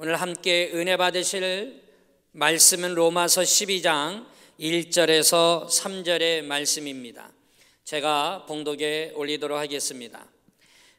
오늘 함께 은혜 받으실 말씀은 로마서 12장 1절에서 3절의 말씀입니다. 제가 봉독에 올리도록 하겠습니다.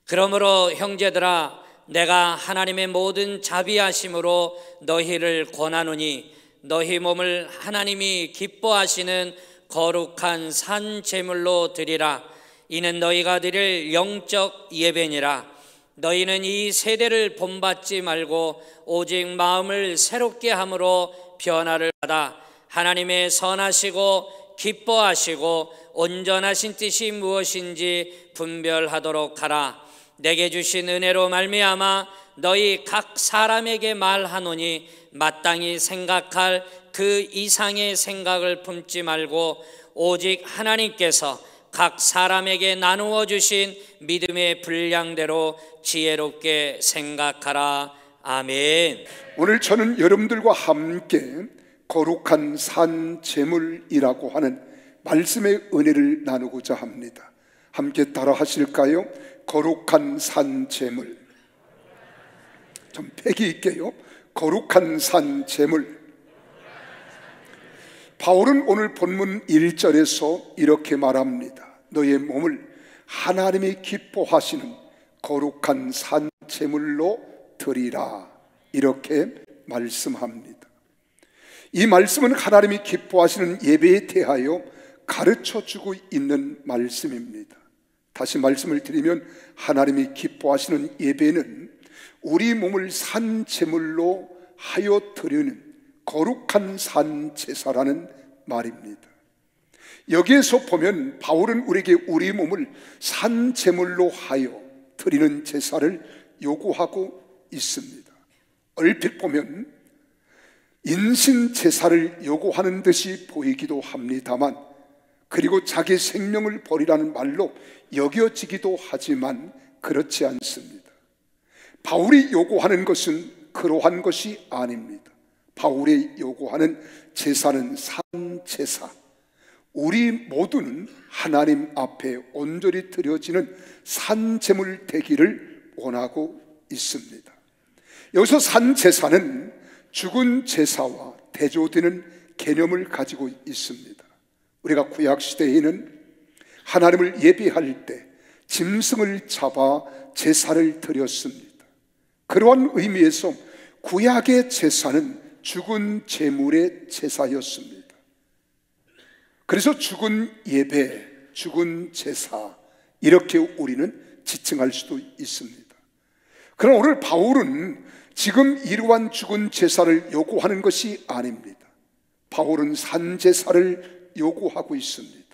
그러므로 형제들아, 내가 하나님의 모든 자비하심으로 너희를 권하노니 너희 몸을 하나님이 기뻐하시는 거룩한 산 제물로 드리라. 이는 너희가 드릴 영적 예배니라. 너희는 이 세대를 본받지 말고 오직 마음을 새롭게 함으로 변화를 받아 하나님의 선하시고 기뻐하시고 온전하신 뜻이 무엇인지 분별하도록 하라. 내게 주신 은혜로 말미암아 너희 각 사람에게 말하노니 마땅히 생각할 그 이상의 생각을 품지 말고 오직 하나님께서 각 사람에게 나누어 주신 믿음의 분량대로 지혜롭게 생각하라. 아멘. 오늘 저는 여러분들과 함께 거룩한 산 제물이라고 하는 말씀의 은혜를 나누고자 합니다. 함께 따라 하실까요? 거룩한 산 제물. 좀 패기 있게요. 거룩한 산 제물. 바울은 오늘 본문 1절에서 이렇게 말합니다. 너의 몸을 하나님이 기뻐하시는 거룩한 산 제물로 드리라. 이렇게 말씀합니다. 이 말씀은 하나님이 기뻐하시는 예배에 대하여 가르쳐주고 있는 말씀입니다. 다시 말씀을 드리면 하나님이 기뻐하시는 예배는 우리 몸을 산 제물로 하여 드리는 거룩한 산 제사라는 말입니다. 여기에서 보면 바울은 우리에게 우리 몸을 산 제물로 하여 드리는 제사를 요구하고 있습니다. 얼핏 보면 인신 제사를 요구하는 듯이 보이기도 합니다만, 그리고 자기 생명을 버리라는 말로 여겨지기도 하지만 그렇지 않습니다. 바울이 요구하는 것은 그러한 것이 아닙니다. 바울이 요구하는 제사는 산제사, 우리 모두는 하나님 앞에 온전히 드려지는 산제물 되기를 원하고 있습니다. 여기서 산제사는 죽은 제사와 대조되는 개념을 가지고 있습니다. 우리가 구약시대에는 하나님을 예배할 때 짐승을 잡아 제사를 드렸습니다. 그러한 의미에서 구약의 제사는 죽은 제물의 제사였습니다. 그래서 죽은 예배, 죽은 제사, 이렇게 우리는 지칭할 수도 있습니다. 그러나 오늘 바울은 지금 이러한 죽은 제사를 요구하는 것이 아닙니다. 바울은 산제사를 요구하고 있습니다.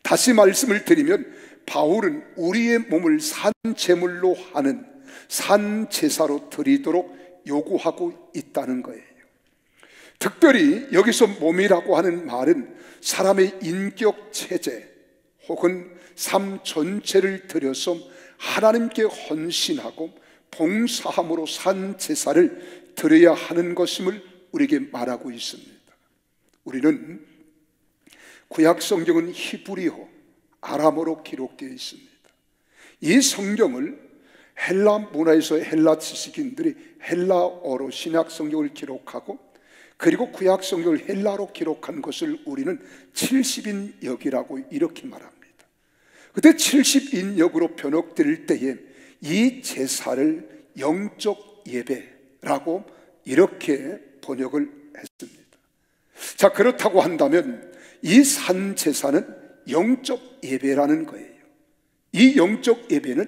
다시 말씀을 드리면 바울은 우리의 몸을 산제물로 하는 산제사로 드리도록 요구하고 있다는 거예요. 특별히 여기서 몸이라고 하는 말은 사람의 인격 체제 혹은 삶 전체를 들여서 하나님께 헌신하고 봉사함으로 산 제사를 드려야 하는 것임을 우리에게 말하고 있습니다. 우리는 구약 성경은 히브리어, 아람어로 기록되어 있습니다. 이 성경을 헬라 문화에서 헬라 지식인들이 헬라어로 신약 성경을 기록하고, 그리고 구약 성경을 헬라로 기록한 것을 우리는 70인역이라고 이렇게 말합니다. 그때 70인역으로 번역될 때에 이 제사를 영적 예배라고 이렇게 번역을 했습니다. 자, 그렇다고 한다면 이 산 제사는 영적 예배라는 거예요. 이 영적 예배는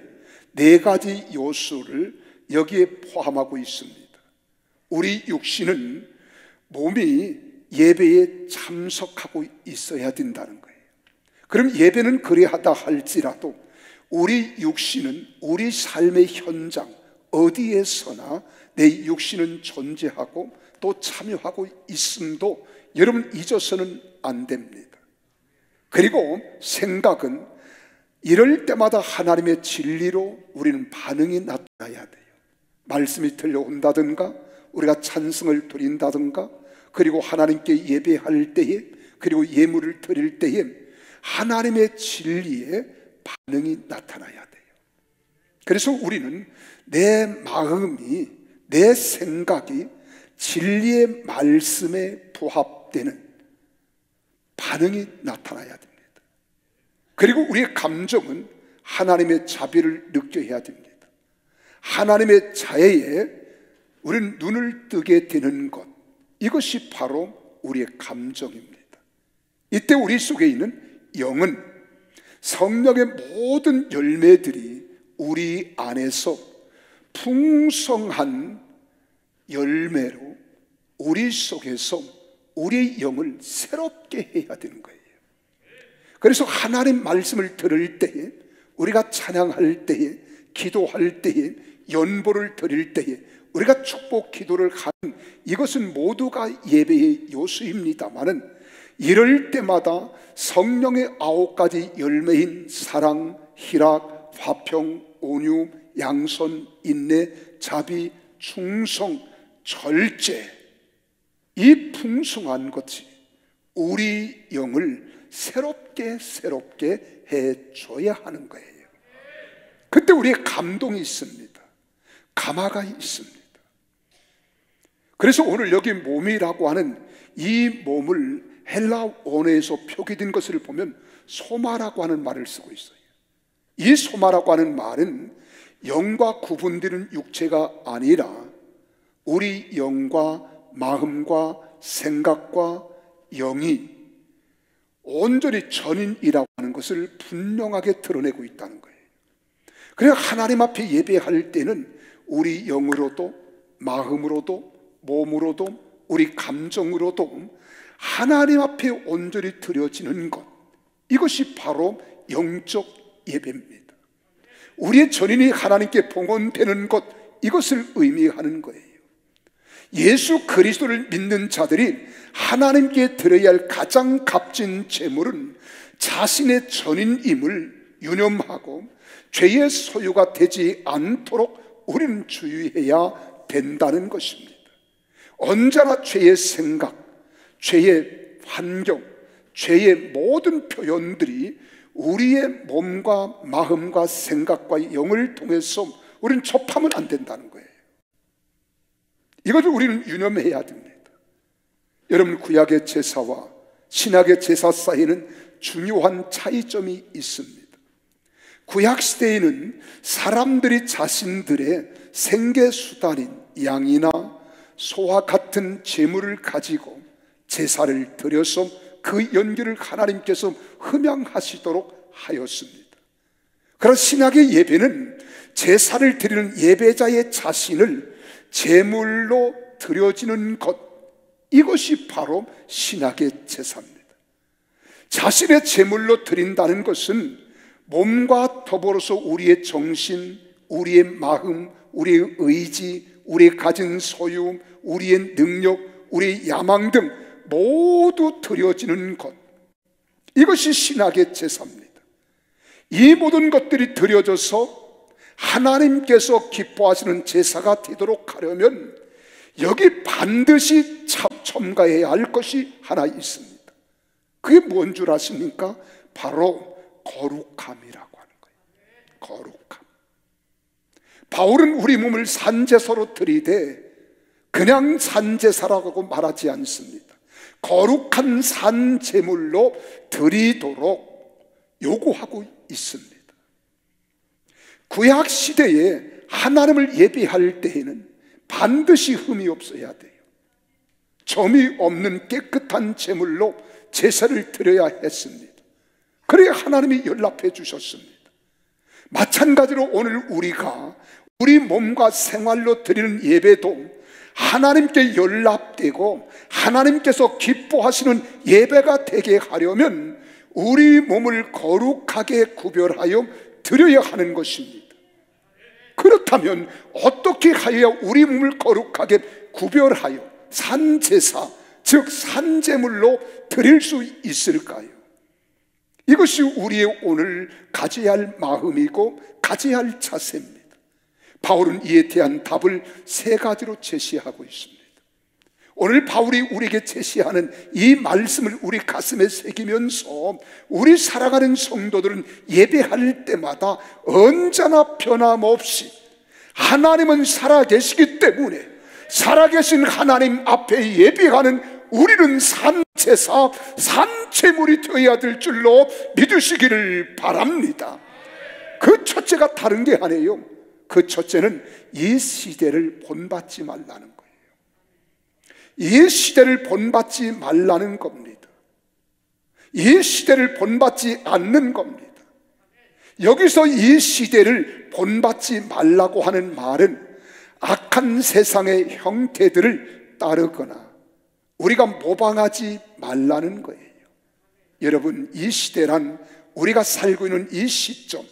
네 가지 요소를 여기에 포함하고 있습니다. 우리 육신은 몸이 예배에 참석하고 있어야 된다는 거예요. 그럼 예배는 그래하다 할지라도 우리 육신은 우리 삶의 현장 어디에서나 내 육신은 존재하고 또 참여하고 있음도 여러분 잊어서는 안 됩니다. 그리고 생각은 이럴 때마다 하나님의 진리로 우리는 반응이 나타나야 돼요. 말씀이 들려온다든가 우리가 찬송을 드린다든가, 그리고 하나님께 예배할 때에, 그리고 예물을 드릴 때에 하나님의 진리에 반응이 나타나야 돼요. 그래서 우리는 내 마음이 내 생각이 진리의 말씀에 부합되는 반응이 나타나야 됩니다. 그리고 우리의 감정은 하나님의 자비를 느껴야 됩니다. 하나님의 자애에 우리는 눈을 뜨게 되는 것, 이것이 바로 우리의 감정입니다. 이때 우리 속에 있는 영은 성령의 모든 열매들이 우리 안에서 풍성한 열매로 우리 속에서 우리의 영을 새롭게 해야 되는 거예요. 그래서 하나님 말씀을 들을 때에, 우리가 찬양할 때에, 기도할 때에, 연보를 드릴 때에, 우리가 축복 기도를 하는, 이것은 모두가 예배의 요소입니다마는 이럴 때마다 성령의 9가지 열매인 사랑, 희락, 화평, 온유, 양선, 인내, 자비, 충성, 절제, 이 풍성한 것이 우리 영을 새롭게 해줘야 하는 거예요. 그때 우리의 감동이 있습니다. 감화가 있습니다. 그래서 오늘 여기 몸이라고 하는 이 몸을 헬라 원어에서 표기된 것을 보면 소마라고 하는 말을 쓰고 있어요. 이 소마라고 하는 말은 영과 구분되는 육체가 아니라 우리 영과 마음과 생각과 영이 온전히 전인이라고 하는 것을 분명하게 드러내고 있다는 거예요. 그래서 하나님 앞에 예배할 때는 우리 영으로도 마음으로도 몸으로도 우리 감정으로도 하나님 앞에 온전히 드려지는 것, 이것이 바로 영적 예배입니다. 우리의 전인이 하나님께 봉헌되는 것, 이것을 의미하는 거예요. 예수 그리스도를 믿는 자들이 하나님께 드려야 할 가장 값진 재물은 자신의 전인임을 유념하고 죄의 소유가 되지 않도록 우리는 주의해야 된다는 것입니다. 언제나 죄의 생각, 죄의 환경, 죄의 모든 표현들이 우리의 몸과 마음과 생각과 영을 통해서 우리는 접하면 안 된다는 거예요. 이것을 우리는 유념해야 됩니다. 여러분, 구약의 제사와 신약의 제사 사이에는 중요한 차이점이 있습니다. 구약 시대에는 사람들이 자신들의 생계수단인 양이나 소와 같은 재물을 가지고 제사를 드려서 그 연기를 하나님께서 흠양하시도록 하였습니다. 그러나 신약의 예배는 제사를 드리는 예배자의 자신을 제물로 드려지는 것, 이것이 바로 신약의 제사입니다. 자신의 제물로 드린다는 것은 몸과 더불어서 우리의 정신, 우리의 마음, 우리의 의지, 우리의 가진 소유, 우리의 능력, 우리의 야망 등 모두 드려지는 것, 이것이 신약의 제사입니다. 이 모든 것들이 드려져서 하나님께서 기뻐하시는 제사가 되도록 하려면 여기 반드시 첨가해야 할 것이 하나 있습니다. 그게 뭔 줄 아십니까? 바로 거룩함이라고 하는 거예요. 거룩함. 바울은 우리 몸을 산제사로 드리되 그냥 산제사라고 말하지 않습니다. 거룩한 산제물로 드리도록 요구하고 있습니다. 구약 시대에 하나님을 예배할 때에는 반드시 흠이 없어야 돼요. 점이 없는 깨끗한 제물로 제사를 드려야 했습니다. 그래야 하나님이 연락해 주셨습니다. 마찬가지로 오늘 우리가 우리 몸과 생활로 드리는 예배도 하나님께 연락되고 하나님께서 기뻐하시는 예배가 되게 하려면 우리 몸을 거룩하게 구별하여 드려야 하는 것입니다. 그렇다면 어떻게 하여야 우리 몸을 거룩하게 구별하여 산제사, 즉 산제물로 드릴 수 있을까요? 이것이 우리의 오늘 가져야 할 마음이고 가져야 할 자세입니다. 바울은 이에 대한 답을 3가지로 제시하고 있습니다. 오늘 바울이 우리에게 제시하는 이 말씀을 우리 가슴에 새기면서 우리 살아가는 성도들은 예배할 때마다 언제나 변함없이 하나님은 살아계시기 때문에 살아계신 하나님 앞에 예비하는 우리는 산제사, 산제물이 되어야 될 줄로 믿으시기를 바랍니다. 그 첫째가 다른 게 아니에요. 그 첫째는 이 시대를 본받지 말라는 거예요. 이 시대를 본받지 말라는 겁니다. 이 시대를 본받지 않는 겁니다. 여기서 이 시대를 본받지 말라고 하는 말은 악한 세상의 형태들을 따르거나 우리가 모방하지 말라는 거예요. 여러분, 이 시대란 우리가 살고 있는 이 시점,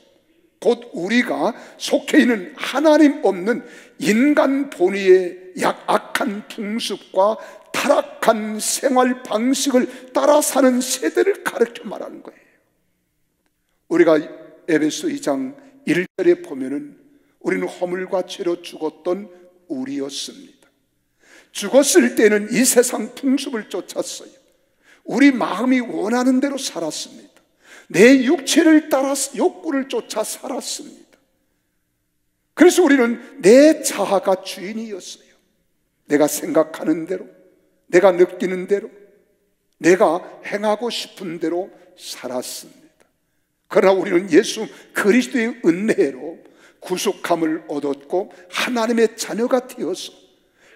곧 우리가 속해 있는 하나님 없는 인간 본위의 악한 풍습과 타락한 생활 방식을 따라 사는 세대를 가르쳐 말하는 거예요. 우리가 에베소 2장 1절에 보면은 우리는 허물과 죄로 죽었던 우리였습니다. 죽었을 때는 이 세상 풍습을 쫓았어요. 우리 마음이 원하는 대로 살았습니다. 내 육체를 따라 욕구를 쫓아 살았습니다. 그래서 우리는 내 자아가 주인이었어요. 내가 생각하는 대로, 내가 느끼는 대로, 내가 행하고 싶은 대로 살았습니다. 그러나 우리는 예수 그리스도의 은혜로 구속함을 얻었고 하나님의 자녀가 되어서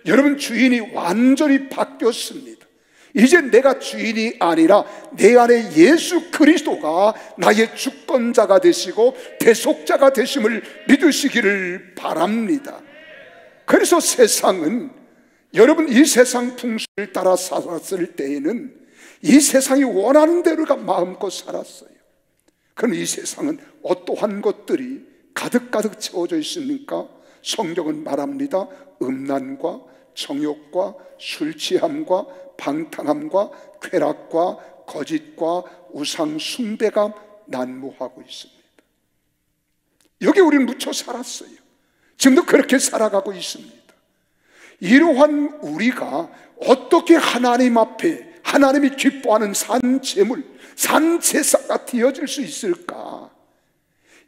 여러분, 주인이 완전히 바뀌었습니다. 이제 내가 주인이 아니라 내 안에 예수 그리스도가 나의 주권자가 되시고 대속자가 되심을 믿으시기를 바랍니다. 그래서 세상은, 여러분, 이 세상 풍습을 따라 살았을 때에는 이 세상이 원하는 대로가 마음껏 살았어요. 그럼 이 세상은 어떠한 것들이 가득가득 채워져 있습니까? 성경은 말합니다. 음란과 정욕과 술 취함과 방탕함과 쾌락과 거짓과 우상 숭배가 난무하고 있습니다. 여기 우리는 묻혀 살았어요. 지금도 그렇게 살아가고 있습니다. 이러한 우리가 어떻게 하나님 앞에 하나님이 기뻐하는 산제물, 산제사가 되어질 수 있을까?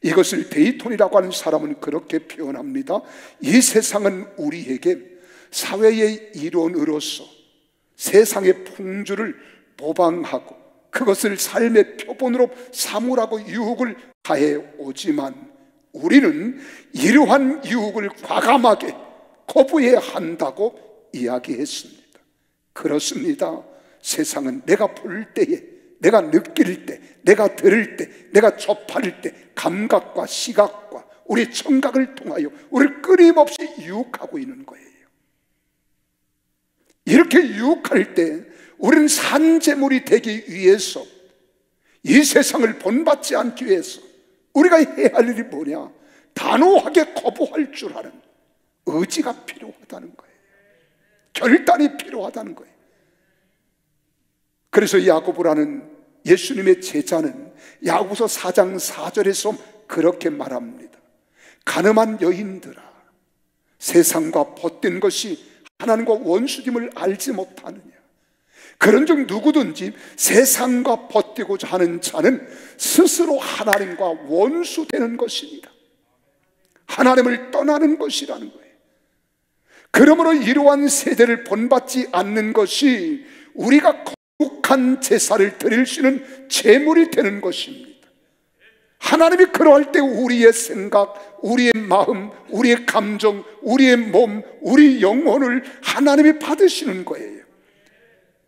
이것을 데이톤이라고 하는 사람은 그렇게 표현합니다. 이 세상은 우리에게 사회의 일원으로서 세상의 풍주를 모방하고 그것을 삶의 표본으로 삼으라고 유혹을 가해 오지만 우리는 이러한 유혹을 과감하게 거부해야 한다고 이야기했습니다. 그렇습니다. 세상은 내가 볼 때에, 내가 느낄 때, 내가 들을 때, 내가 접할 때 감각과 시각과 우리 청각을 통하여 우리를 끊임없이 유혹하고 있는 거예요. 이렇게 유혹할 때 우리는 산제물이 되기 위해서, 이 세상을 본받지 않기 위해서 우리가 해야 할 일이 뭐냐? 단호하게 거부할 줄 아는 의지가 필요하다는 거예요. 결단이 필요하다는 거예요. 그래서 야고보라는 예수님의 제자는 야고보서 4장 4절에서 그렇게 말합니다. 가늠한 여인들아, 세상과 벗된 것이 하나님과 원수됨을 알지 못하느냐? 그런즉 누구든지 세상과 벗되고자 하는 자는 스스로 하나님과 원수되는 것이니라. 하나님을 떠나는 것이라는 거예요. 그러므로 이러한 세대를 본받지 않는 것이 우리가 거룩한 제사를 드릴 수 있는 제물이 되는 것입니다. 하나님이 그러할 때 우리의 생각, 우리의 마음, 우리의 감정, 우리의 몸, 우리 영혼을 하나님이 받으시는 거예요.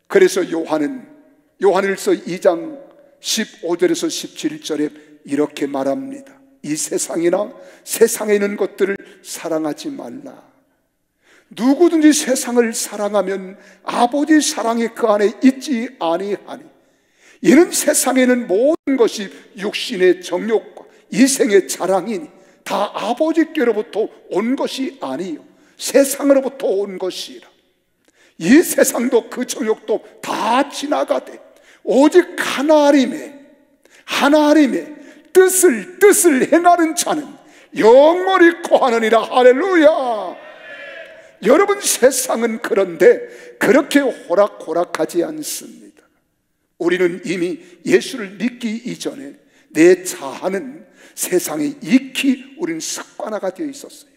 그래서 요한일서 2장 15절에서 17절에 이렇게 말합니다. 이 세상이나 세상에 있는 것들을 사랑하지 말라. 누구든지 세상을 사랑하면 아버지 사랑이 그 안에 있지 아니하니, 이는 세상에는 모든 것이 육신의 정욕과 이생의 자랑이니 다 아버지께로부터 온 것이 아니요 세상으로부터 온 것이라. 이 세상도 그 정욕도 다 지나가되 오직 하나님의 뜻을 행하는 자는 영원히 거하느니라. 할렐루야. 여러분, 세상은 그런데 그렇게 호락호락하지 않습니다. 우리는 이미 예수를 믿기 이전에 내 자아는 세상에 익히 우리는 습관화가 되어 있었어요.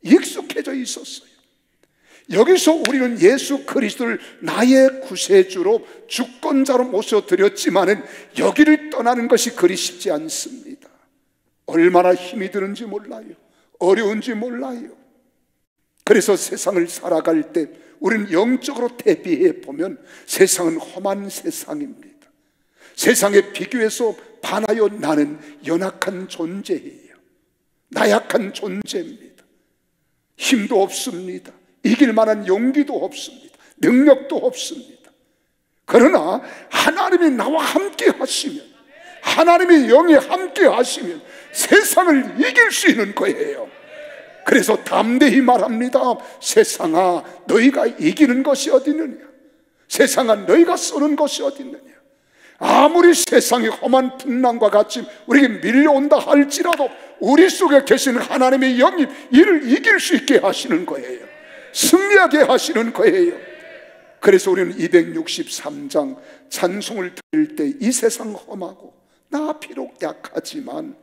익숙해져 있었어요. 여기서 우리는 예수 그리스도를 나의 구세주로 주권자로 모셔드렸지만은 여기를 떠나는 것이 그리 쉽지 않습니다. 얼마나 힘이 드는지 몰라요. 어려운지 몰라요. 그래서 세상을 살아갈 때 우리는 영적으로 대비해 보면 세상은 험한 세상입니다. 세상에 비교해서 반하여 나는 연약한 존재예요. 나약한 존재입니다. 힘도 없습니다. 이길 만한 용기도 없습니다. 능력도 없습니다. 그러나 하나님이 나와 함께 하시면, 하나님의 영이 함께 하시면 세상을 이길 수 있는 거예요. 그래서 담대히 말합니다. 세상아, 너희가 이기는 것이 어디 있느냐? 세상아, 너희가 쏘는 것이 어디 있느냐? 아무리 세상이 험한 풍랑과 같이 우리에게 밀려온다 할지라도 우리 속에 계신 하나님의 영이 이를 이길 수 있게 하시는 거예요. 승리하게 하시는 거예요. 그래서 우리는 263장 찬송을 들을 때 이 세상 험하고 나 비록 약하지만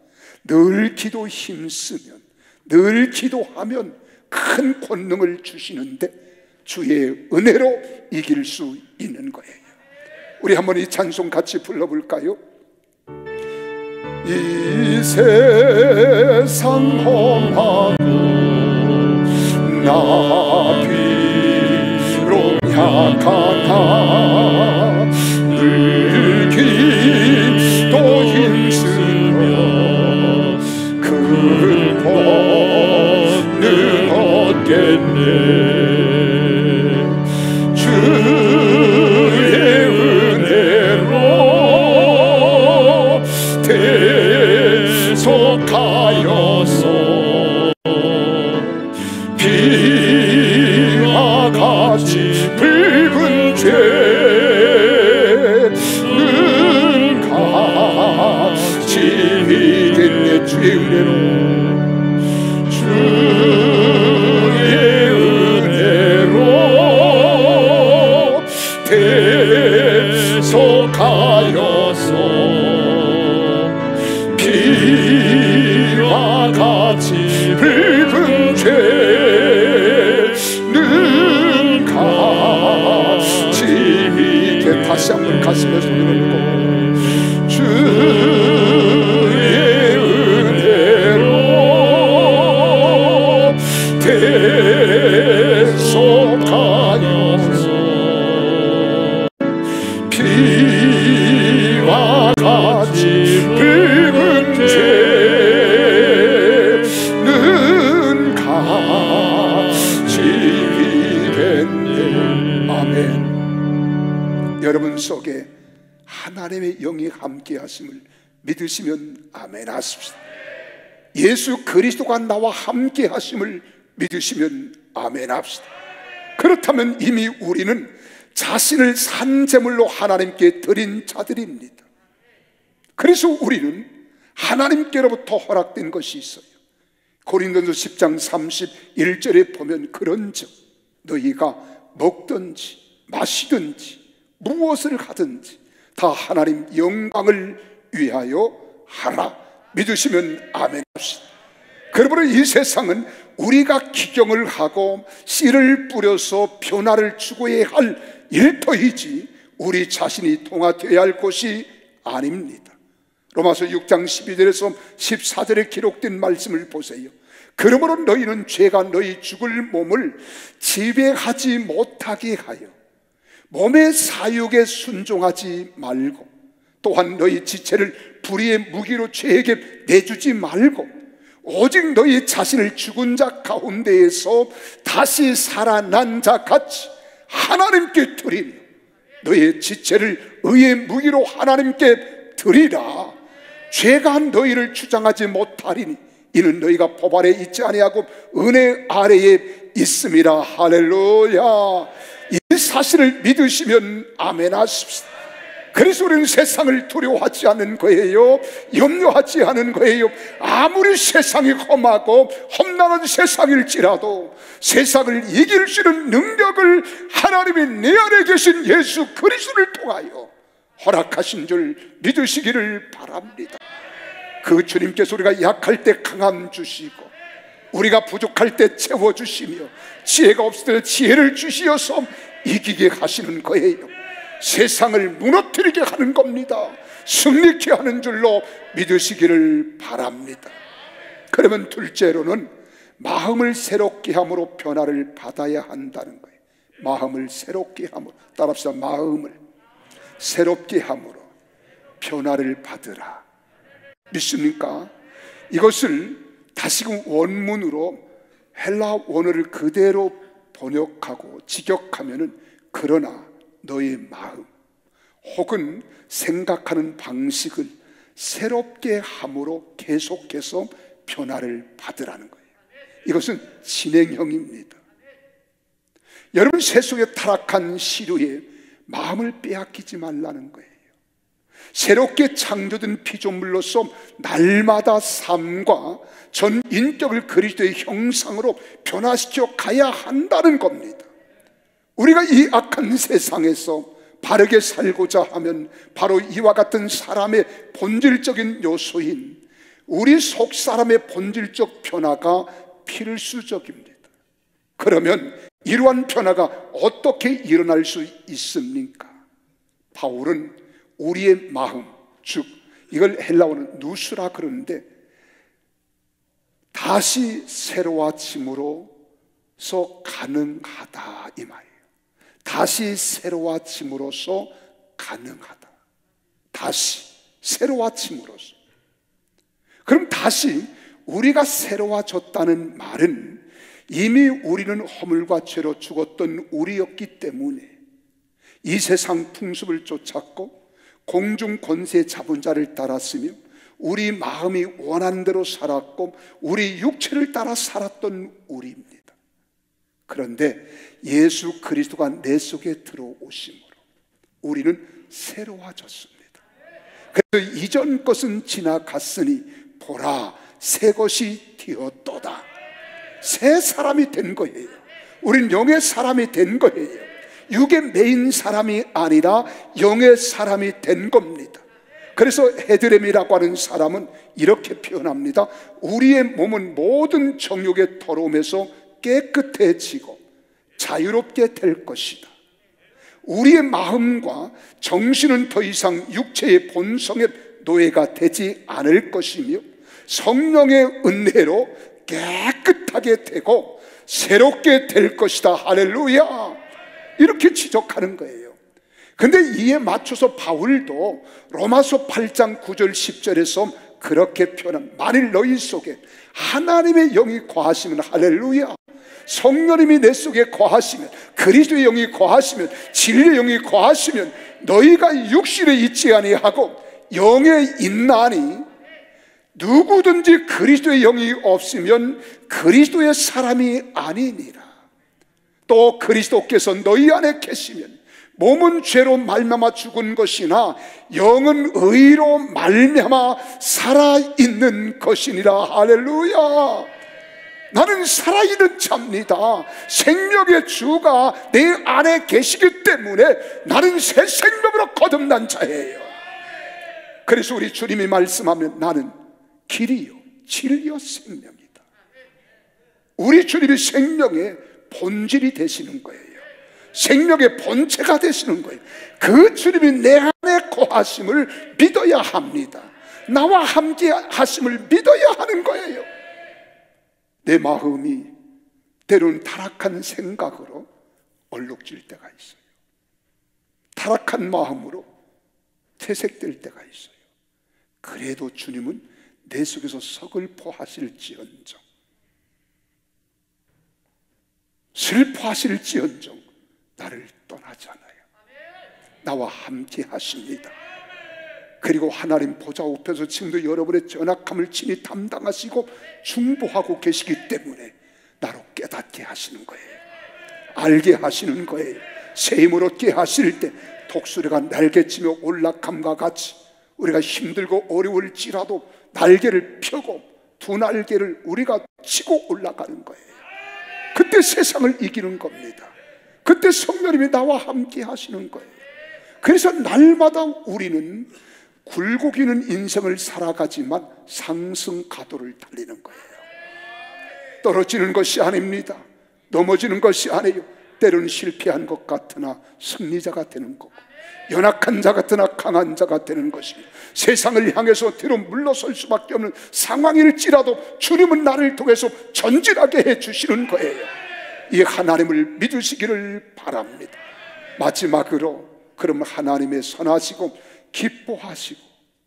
늘 기도 힘쓰면, 늘 기도하면 큰 권능을 주시는데 주의 은혜로 이길 수 있는 거예요. 우리 한번 이 찬송 같이 불러볼까요? 이 세상 험하고 나 비록 약하나 늘 기도 힘쓰며 큰 권능 얻겠네. 주의 은혜로 대속하여서 비와 같이 붉은 죄는 같이 이겼네. 주의 은혜로, 주의 은혜로 대속하여서 비와 같이 붉은 죄는 같이 이게 다시 한번 가슴에 손을 얹고 주의 은혜로 대속하여서 비와 같이 붉은 죄는 같이 이겼네. 아멘. 여러분 속에 하나님의 영이 함께 하심을 믿으시면 아멘 하십시다. 예수 그리스도가 나와 함께 하심을 믿으시면 아멘 합시다. 그렇다면 이미 우리는 자신을 산제물로 하나님께 드린 자들입니다. 그래서 우리는 하나님께로부터 허락된 것이 있어요. 고린도전서 10장 31절에 보면 그런즉 너희가 먹든지 마시든지 무엇을 하든지 다 하나님 영광을 위하여 하라. 믿으시면 아멘 합시다. 그러므로 이 세상은 우리가 기경을 하고 씨를 뿌려서 변화를 추구해야 할 일터이지 우리 자신이 동화되어야 할 곳이 아닙니다. 로마서 6장 12절에서 14절에 기록된 말씀을 보세요. 그러므로 너희는 죄가 너희 죽을 몸을 지배하지 못하게 하여 몸의 사육에 순종하지 말고 또한 너희 지체를 불의의 무기로 죄에게 내주지 말고 오직 너희 자신을 죽은 자 가운데에서 다시 살아난 자 같이 하나님께 드리며 너희 지체를 의의 무기로 하나님께 드리라. 죄가 너희를 주장하지 못하리니 이는 너희가 법 아래 있지 아니하고 은혜 아래에 있음이라. 할렐루야. 이 사실을 믿으시면 아멘 하십시다. 그래서 우리는 세상을 두려워하지 않는 거예요. 염려하지 않은 거예요. 아무리 세상이 험하고 험난한 세상일지라도 세상을 이길 수 있는 능력을 하나님이 내 안에 계신 예수 그리스도를 통하여 허락하신 줄 믿으시기를 바랍니다. 그 주님께서 우리가 약할 때 강함 주시고 우리가 부족할 때 채워주시며 지혜가 없을 때 지혜를 주시어서 이기게 하시는 거예요. 세상을 무너뜨리게 하는 겁니다. 승리케 하는 줄로 믿으시기를 바랍니다. 그러면 둘째로는 마음을 새롭게 함으로 변화를 받아야 한다는 거예요. 마음을 새롭게 함으로, 따라합시다. 마음을 새롭게 함으로 변화를 받으라. 믿습니까? 이것을 다시금 원문으로 헬라 원어를 그대로 번역하고 직역하면은 그러나 너의 마음 혹은 생각하는 방식을 새롭게 함으로 계속해서 변화를 받으라는 거예요. 이것은 진행형입니다. 여러분 세속에 타락한 시류에 마음을 빼앗기지 말라는 거예요. 새롭게 창조된 피조물로서 날마다 삶과 전 인격을 그리스도의 형상으로 변화시켜 가야 한다는 겁니다. 우리가 이 악한 세상에서 바르게 살고자 하면 바로 이와 같은 사람의 본질적인 요소인 우리 속 사람의 본질적 변화가 필수적입니다. 그러면 이러한 변화가 어떻게 일어날 수 있습니까? 바울은 우리의 마음, 즉 이걸 헬라어는 누스라 그러는데 다시 새로워짐으로써 가능하다 이 말이에요. 다시 새로워짐으로써 가능하다. 다시 새로워짐으로써. 그럼 다시 우리가 새로워졌다는 말은 이미 우리는 허물과 죄로 죽었던 우리였기 때문에 이 세상 풍습을 쫓았고 공중 권세 잡은 자를 따랐으며 우리 마음이 원하는 대로 살았고 우리 육체를 따라 살았던 우리입니다. 그런데 예수 그리스도가 내 속에 들어오심으로 우리는 새로워졌습니다. 그래서 이전 것은 지나갔으니 보라 새 것이 되었도다. 새 사람이 된 거예요. 우린 영의 사람이 된 거예요. 육의 메인 사람이 아니라 영의 사람이 된 겁니다. 그래서 헤드렘이라고 하는 사람은 이렇게 표현합니다. 우리의 몸은 모든 정욕의 더러움에서 깨끗해지고 자유롭게 될 것이다. 우리의 마음과 정신은 더 이상 육체의 본성의 노예가 되지 않을 것이며 성령의 은혜로 깨끗하게 되고 새롭게 될 것이다. 할렐루야. 이렇게 지적하는 거예요. 근데 이에 맞춰서 바울도 로마서 8장 9절 10절에서 그렇게 표현합니다. 만일 너희 속에 하나님의 영이 거하시면 할렐루야. 성령님이 내 속에 거하시면 그리스도의 영이 거하시면 진리의 영이 거하시면 너희가 육신에 있지 아니하고 영에 있나니 누구든지 그리스도의 영이 없으면 그리스도의 사람이 아니니라. 또 그리스도께서 너희 안에 계시면 몸은 죄로 말미암아 죽은 것이나 영은 의로 말미암아 살아있는 것이니라. 할렐루야. 나는 살아있는 자입니다. 생명의 주가 내 안에 계시기 때문에 나는 새 생명으로 거듭난 자예요. 그래서 우리 주님이 말씀하면 나는 길이요 진리요 생명이다. 우리 주님이 생명의 본질이 되시는 거예요. 생명의 본체가 되시는 거예요. 그 주님이 내 안에 거하심을 믿어야 합니다. 나와 함께 하심을 믿어야 하는 거예요. 내 마음이 때로는 타락한 생각으로 얼룩질 때가 있어요. 타락한 마음으로 퇴색될 때가 있어요. 그래도 주님은 내 속에서 서글퍼하실지언정 슬퍼하실지언정 나를 떠나지 않아요. 나와 함께 하십니다. 그리고 하나님 보좌 우편에서 지금도 여러분의 전악함을 친히 담당하시고 중보하고 계시기 때문에 나로 깨닫게 하시는 거예요. 알게 하시는 거예요. 새 힘을 얻게 하실 때 독수리가 날개치며 올라감과 같이 우리가 힘들고 어려울지라도 날개를 펴고 두 날개를 우리가 치고 올라가는 거예요. 그때 세상을 이기는 겁니다. 그때 성령님이 나와 함께 하시는 거예요. 그래서 날마다 우리는 굴곡이는 인생을 살아가지만 상승 가도를 달리는 거예요. 떨어지는 것이 아닙니다. 넘어지는 것이 아니에요. 때로는 실패한 것 같으나 승리자가 되는 거고, 연약한 자 같으나 강한 자가 되는 것입니다. 세상을 향해서 뒤로 물러설 수밖에 없는 상황일지라도 주님은 나를 통해서 전진하게 해주시는 거예요. 이 하나님을 믿으시기를 바랍니다. 마지막으로, 그럼 하나님의 선하시고 기뻐하시고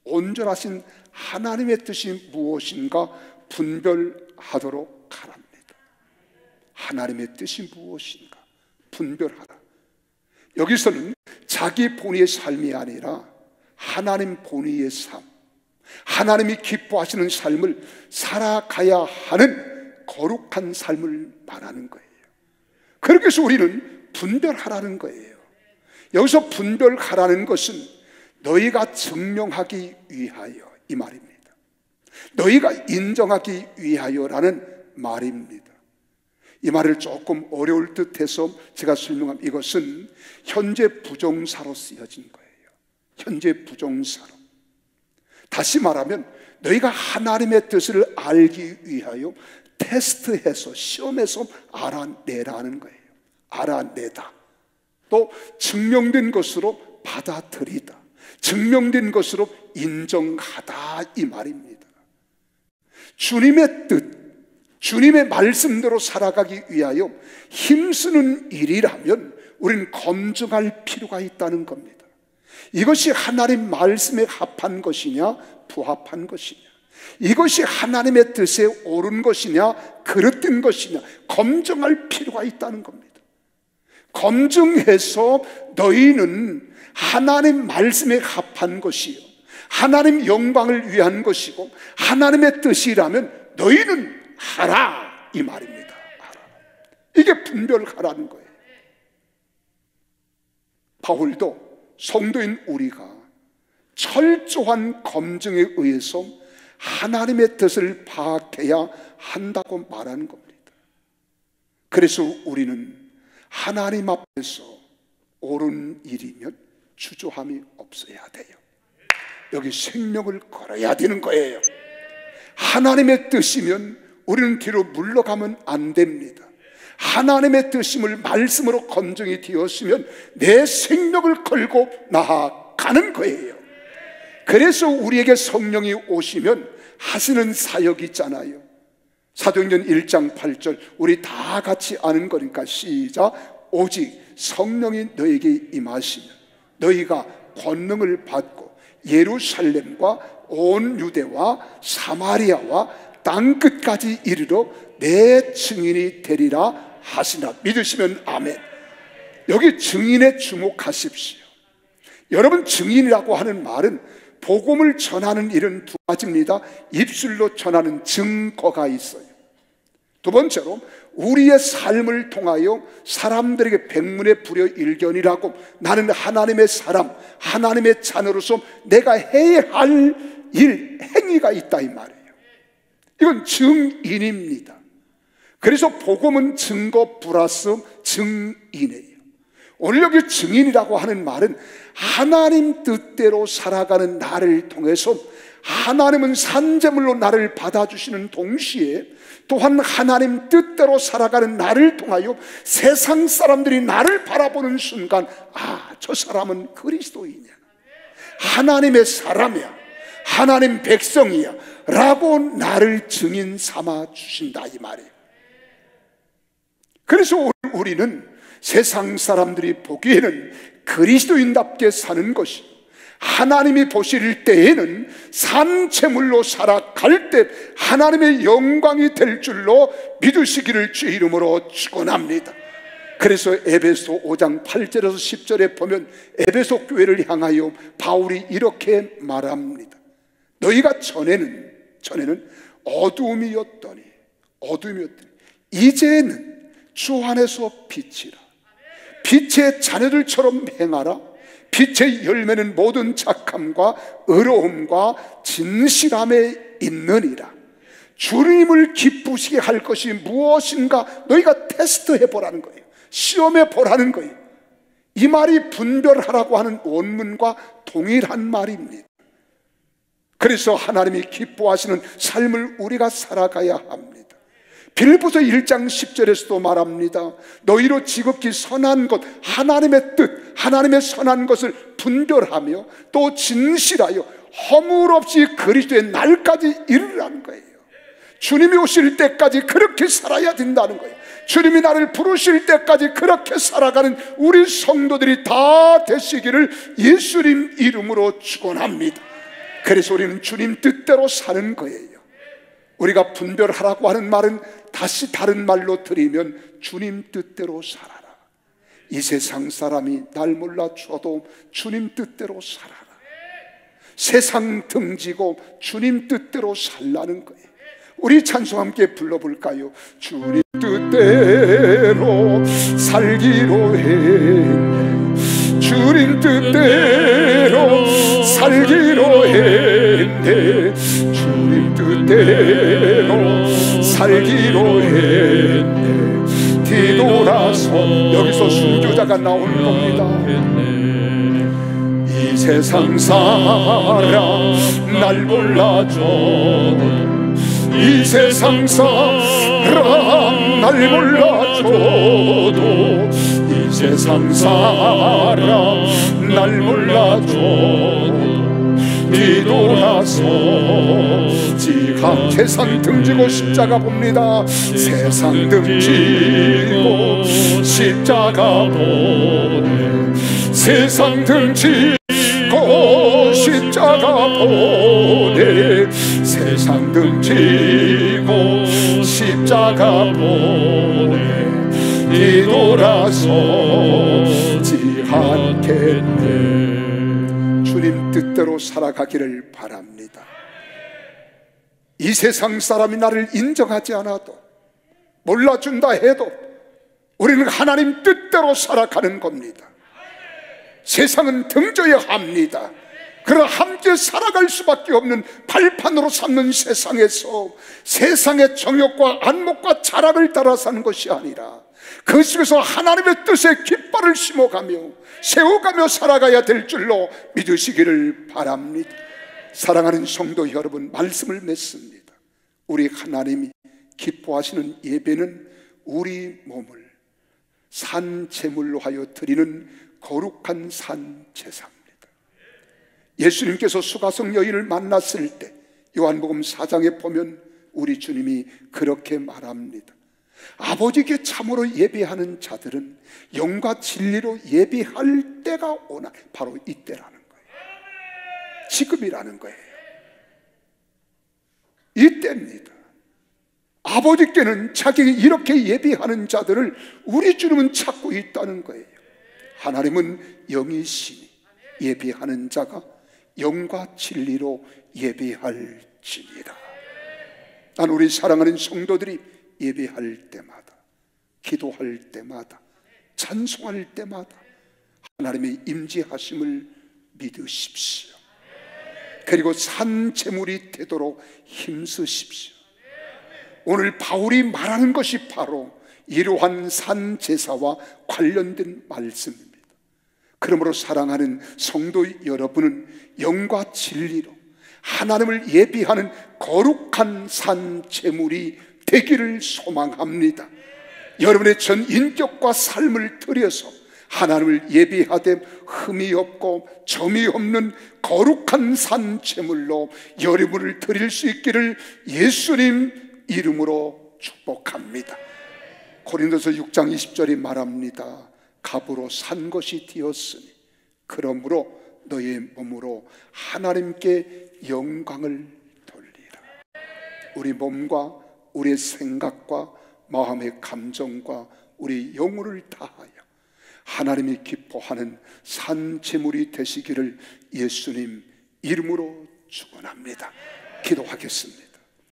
온전하신 하나님의 뜻이 무엇인가 분별하도록 하랍니다. 하나님의 뜻이 무엇인가 분별하라. 여기서는 자기 본의의 삶이 아니라 하나님 본의의 삶, 하나님이 기뻐하시는 삶을 살아가야 하는 거룩한 삶을 말하는 거예요. 그렇게 해서 우리는 분별하라는 거예요. 여기서 분별하라는 것은 너희가 증명하기 위하여, 이 말입니다. 너희가 인정하기 위하여라는 말입니다. 이 말을 조금 어려울 듯해서 제가 설명한, 이것은 현재 부정사로 쓰여진 거예요. 현재 부정사로. 다시 말하면 너희가 하나님의 뜻을 알기 위하여 테스트해서, 시험해서 알아내라는 거예요. 알아내다. 또 증명된 것으로 받아들이다. 증명된 것으로 인정하다, 이 말입니다. 주님의 뜻, 주님의 말씀대로 살아가기 위하여 힘쓰는 일이라면 우리는 검증할 필요가 있다는 겁니다. 이것이 하나님 말씀에 합한 것이냐 부합한 것이냐, 이것이 하나님의 뜻에 옳은 것이냐 그릇된 것이냐 검증할 필요가 있다는 겁니다. 검증해서 너희는 하나님 말씀에 합한 것이요, 하나님 영광을 위한 것이고 하나님의 뜻이라면 너희는 하라, 이 말입니다. 하라. 이게 분별하라는 거예요. 바울도 성도인 우리가 철저한 검증에 의해서 하나님의 뜻을 파악해야 한다고 말하는 겁니다. 그래서 우리는 하나님 앞에서 옳은 일이면 주저함이 없어야 돼요. 여기 생명을 걸어야 되는 거예요. 하나님의 뜻이면 우리는 뒤로 물러가면 안 됩니다. 하나님의 뜻임을 말씀으로 검증이 되었으면 내 생명을 걸고 나아가는 거예요. 그래서 우리에게 성령이 오시면 하시는 사역이 있잖아요. 사도행전 1장 8절 우리 다 같이 아는 거니까 시작. 오직 성령이 너에게 임하시면 너희가 권능을 받고 예루살렘과 온 유대와 사마리아와 땅끝까지 이르러 내 증인이 되리라 하시나. 믿으시면 아멘. 여기 증인에 주목하십시오. 여러분, 증인이라고 하는 말은 복음을 전하는 일은 두 가지입니다. 입술로 전하는 증거가 있어요. 두 번째로 우리의 삶을 통하여 사람들에게 백문의 불여 일견이라고 나는 하나님의 사람, 하나님의 자녀로서 내가 해야 할 일, 행위가 있다, 이 말이에요. 이건 증인입니다. 그래서 복음은 증거 플러스 증인이에요. 오늘 여기 증인이라고 하는 말은 하나님 뜻대로 살아가는 나를 통해서 하나님은 산재물로 나를 받아주시는 동시에 또한 하나님 뜻대로 살아가는 나를 통하여 세상 사람들이 나를 바라보는 순간, 아, 저 사람은 그리스도이냐, 하나님의 사람이야, 하나님 백성이야 라고 나를 증인 삼아 주신다, 이 말이에요. 그래서 우리는 세상 사람들이 보기에는 그리스도인답게 사는 것이, 하나님이 보실 때에는 산채물로 살아갈 때 하나님의 영광이 될 줄로 믿으시기를 주의 이름으로 축원합니다. 그래서 에베소 5장 8절에서 10절에 보면 에베소 교회를 향하여 바울이 이렇게 말합니다. 너희가 전에는 어두움이었더니 이제는 주 안에서 빛이라. 빛의 자녀들처럼 행하라. 빛의 열매는 모든 착함과 의로움과 진실함에 있느니라. 주님을 기쁘시게 할 것이 무엇인가 너희가 테스트해 보라는 거예요. 시험해 보라는 거예요. 이 말이 분별하라고 하는 원문과 동일한 말입니다. 그래서 하나님이 기뻐하시는 삶을 우리가 살아가야 합니다. 빌립보서 1장 10절에서도 말합니다. 너희로 지극히 선한 것, 하나님의 뜻, 하나님의 선한 것을 분별하며 또 진실하여 허물 없이 그리스도의 날까지 이르라는 거예요. 주님이 오실 때까지 그렇게 살아야 된다는 거예요. 주님이 나를 부르실 때까지 그렇게 살아가는 우리 성도들이 다 되시기를 예수님 이름으로 축원합니다. 그래서 우리는 주님 뜻대로 사는 거예요. 우리가 분별하라고 하는 말은 다시 다른 말로 드리면 주님 뜻대로 살아라. 이 세상 사람이 날 몰라줘도 주님 뜻대로 살아라. 세상 등지고 주님 뜻대로 살라는 거예요. 우리 찬송 함께 불러볼까요? 주님 뜻대로 살기로 했네. 주님 뜻대로 살기로 했네. 주님 뜻대로 살기로 했네. 뒤돌아서 여기서 순교자가 나오는 겁니다. 이 세상 사람 날 몰라줘도, 이 세상 사람 날 몰라줘도, 이 세상 사람 날 몰라줘도 뒤돌아서 지각 세상 등지고 십자가 봅니다. 세상 등지고 십자가 보네. 세상 등지고 십자가 보네. 세상 등지고 십자가 보네. 뒤돌아서지 않겠네. 주님 뜻대로 살아가기를 바랍니다. 이 세상 사람이 나를 인정하지 않아도, 몰라준다 해도 우리는 하나님 뜻대로 살아가는 겁니다. 세상은 등져야 합니다. 그러나 함께 살아갈 수밖에 없는 발판으로 삼는 세상에서 세상의 정욕과 안목과 자랑을 따라 사는 것이 아니라 그 속에서 하나님의 뜻에 깃발을 심어가며 세워가며 살아가야 될 줄로 믿으시기를 바랍니다. 사랑하는 성도 여러분, 말씀을 맺습니다. 우리 하나님이 기뻐하시는 예배는 우리 몸을 산제물로 하여 드리는 거룩한 산제사입니다. 예수님께서 수가성 여인을 만났을 때 요한복음 4장에 보면 우리 주님이 그렇게 말합니다. 아버지께 참으로 예배하는 자들은 영과 진리로 예배할 때가 오나, 바로 이때라는 거예요. 지금이라는 거예요. 이때입니다. 아버지께는 자기 이렇게 예배하는 자들을 우리 주님은 찾고 있다는 거예요. 하나님은 영이시니 예배하는 자가 영과 진리로 예배할지니라. 난 우리 사랑하는 성도들이 예배할 때마다, 기도할 때마다, 찬송할 때마다 하나님의 임재하심을 믿으십시오. 그리고 산제물이 되도록 힘쓰십시오. 오늘 바울이 말하는 것이 바로 이러한 산제사와 관련된 말씀입니다. 그러므로 사랑하는 성도 여러분은 영과 진리로 하나님을 예배하는 거룩한 산제물이 되기를 소망합니다. 여러분의 전 인격과 삶을 들여서 하나님을 예배하되 흠이 없고 점이 없는 거룩한 산제물로 여러분을 드릴 수 있기를 예수님 이름으로 축복합니다. 고린도서 6장 20절이 말합니다. 값으로 산 것이 되었으니 그러므로 너의 몸으로 하나님께 영광을 돌리라. 우리 몸과 우리의 생각과 마음의 감정과 우리 영혼을 다하여 하나님이 기뻐하는 산제물이 되시기를 예수님 이름으로 축원합니다. 기도하겠습니다.